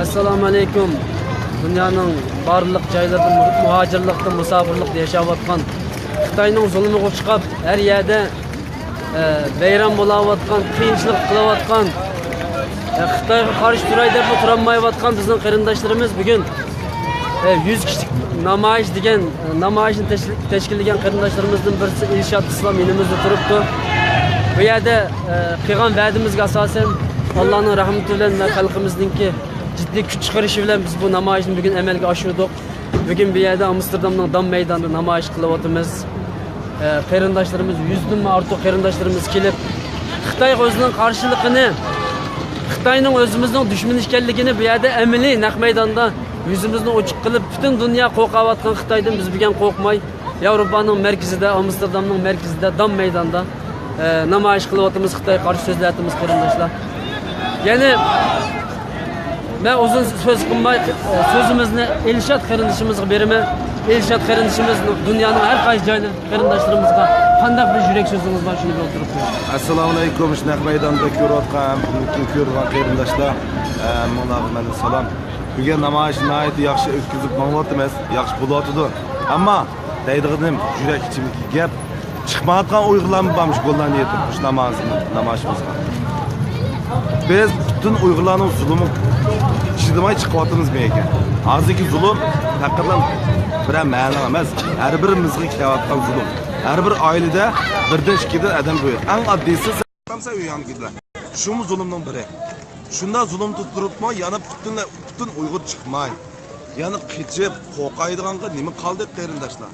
Assalomu alaykum. Dunyoning barliq joylarida muhojirlikda, musofirlikda yashayotgan, Xitoyning zulmiga uchrab, har yerda bayram bo'layotgan, qiyinchilik qilayotgan, Xitoyga qarshi turay deb turolmayotgan bizning qarindoshlarimiz bugun 100 kishilik namoyish degan namoyishni tashkillagan qarindoshlarimizdan birisi Ilshod Islom yonimizda turibdi. Bu yerda qilgan va'damizga asosan Allohning rahmati bilan va xalqimizningki ciddi kuch chiqarishi bilan biz bu namoyishni bugun amalga oshirdik. Bugun bu yerda Amsterdamning Dam maydonida namoyish qilyapmiz. Qarindoshlarimiz 100 dan ortiq qarindoshlarimiz kelib, Xitoyga o'zining qarshiligini, Xitoyning o'zimizning dushman ekanligini bu yerda amaliy naq maydonda yüzümüzni ochiq qilib, butun dunyo qo'rqayotgan Xitoydan biz bugun qo'rqmay, Yevropaning markazida, Amsterdamning markazida Dam maydonida namoyish qilyapmiz, Xitoy qarshi so'zlayapmiz qarindoshlar. Ya'ni ben uzun söz qilmay sözümüzni Elshad qarindoshimizga beraman. Elshad qarindoshimiz dunyoning har qaysi joyida qarindoshlarimizga qanday bir yurak so'zingiz bor shuni bildirib qo'ying. Assalomu alaykum. Naq maydonda ko'rayotgan, ko'rgan qarindoshlar, men salom. Bugun namoyishni nihoyat yaxshi o'tkazib mang'otimiz, yaxshi bo'layotdi. Ammo deydiganim yurak ichimdagi gap chiqmayotgan Uyg'urlarni bormish qo'ldan yetib shu namoyishimizga. Biz butun Uyg'urlarning zulmi chidamay chiqyapmiz ekan. Hozirgi zulm faqatlan bir ma'no emas, har birimizga kelayotgan zulm. Har bir oilada birdan ikkidan odam bo'lar. Eng oddiysi qamsa uyangizlar. Shu zulmning biri. Shunda zulm turibmi, yana butun Uyg'ur chiqmay. Yana qichib, qo'rqaydiganga nima qoldi qarindoshlar?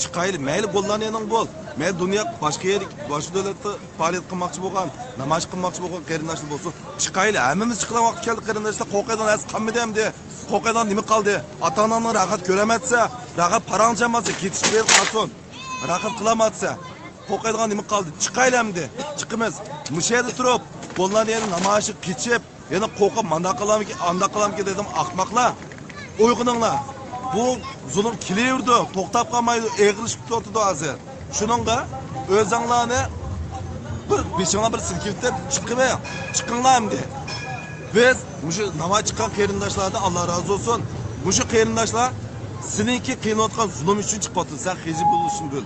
Chiqayli, mayli qo'llaning bo'l. Mayli dunyo boshqa yer, boshqa davlatda faoliyat qilmoqchi bo'lgan, namoyish qilmoqchi bo'lgan qarindoshlar bo'lsin. Chiqayli, hammamiz chiqgan vaqt keldi qarindoshlar, qo'rqaydigan as qolmadimdi. Qo'rqaydigan nima qoldi? Ota-onaning rohat ko'ramatsa, rohat paranjamatsa, ketishga qolsin. Rohat qilamatsa, qo'rqaydigan nima qoldi? Chiqayli hamdi. Chiqimiz. Mushayda turib, qo'llaning namoyishi qichib, yana qo'rqib manda qilamki dedim, ahmoqlar. Uyg'oninglar. Bu zulm kelaverdi, to'xtab qolmaydi, eg'ilishib turibdi hozir. Shuningga o'zinglarni beshinglar bir silkitib chiqinglar hamdi. Biz mushu namoyish chiqqan qarindoshlardan Alloh rozi bo'lsin. Mushu qarindoshlar sizningki qiynayotgan zulm uchun chiqyapti. Sen hijib bo'lishing bil.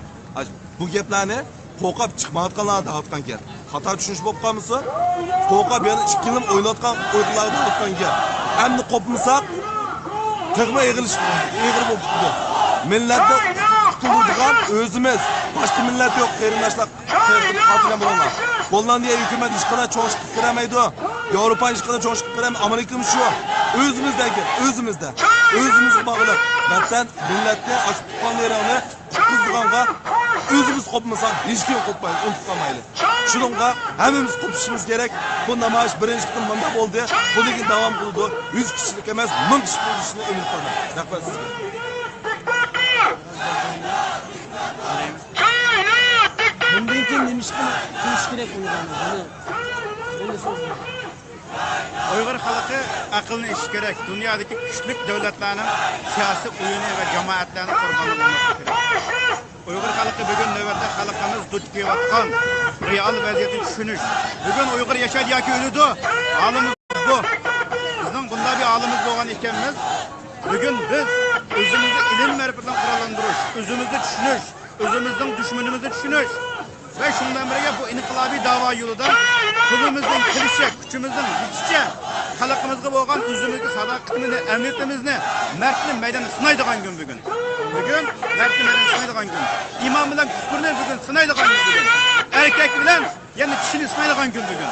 Bu gaplarni qo'rqib chiqmayotganlarni aytgan gap. Xato tushunish bo'lib qolmasa, qo'rqib yana 2 yil o'ynatgan o'yinlarni aytgan gap. Endi qo'pmasak Tığma egir bo'lib tutdi. Millatni qutuladigan o'zimiz, boshqa millat yo'q, qarindoshlar, xotirjam bo'linglar. Gollandiya hukumat hech qanday cho'ng chiqib kiramaydi. Yevropa hech qanday cho'ng chiqib kiramaydi. Amerika shu. O'zimizda bog'liq. Vatan millatni ochib tutganlarni qutuladiganga o'zimiz qopmasak, hech kim qopmaydi, unutmaylik. Shuningga hammamiz qopishimiz kerak. Bu namoyish birinchi kun bunda bo'ldi. Bu lekin davom qildi. 100 kishilik emas, 1000 kishi bo'lishini umid qilaman. Rahmat sizga. Bundan keyin nima qilish kerak Uyg'urlarni? Buni so'zlayman. Uyg'ur xalqi aqlni ish kerak. Dunyodagi kuchli davlatlarning siyosiy o'yini va jamoatlarni qurboni bo'lmoqda kerak. Uyg'ur xalqi bugun navbatda xalqimiz duch kelayotgan real vaziyatni tushunish. Bugun Uyg'ur yashaydi yoki o'ladi. Holimiz bu. Bizning bunday bir holimiz bo'lgan ekanmiz. Bugun biz o'zimizni ilm ma'rifat bilan qurollantirish, o'zimizni tushunish, o'zimizning dushmanimizni tushunish ve shundan birga bu inqilobiy da'vo yo'lida qo'limizdan kelishi, kuchimizdan yetishicha xalqimizga bo'lgan o'zimizga sadoqatimizni, ahamiyatimizni mardni maydonda sinaydigan kun bugun. Bugun mardni maydonda sinaydigan kun. Imom bilan kufrni bugun sinaydigan kun bugun. Erkak bilan yana kishini sinaydigan kun bugun.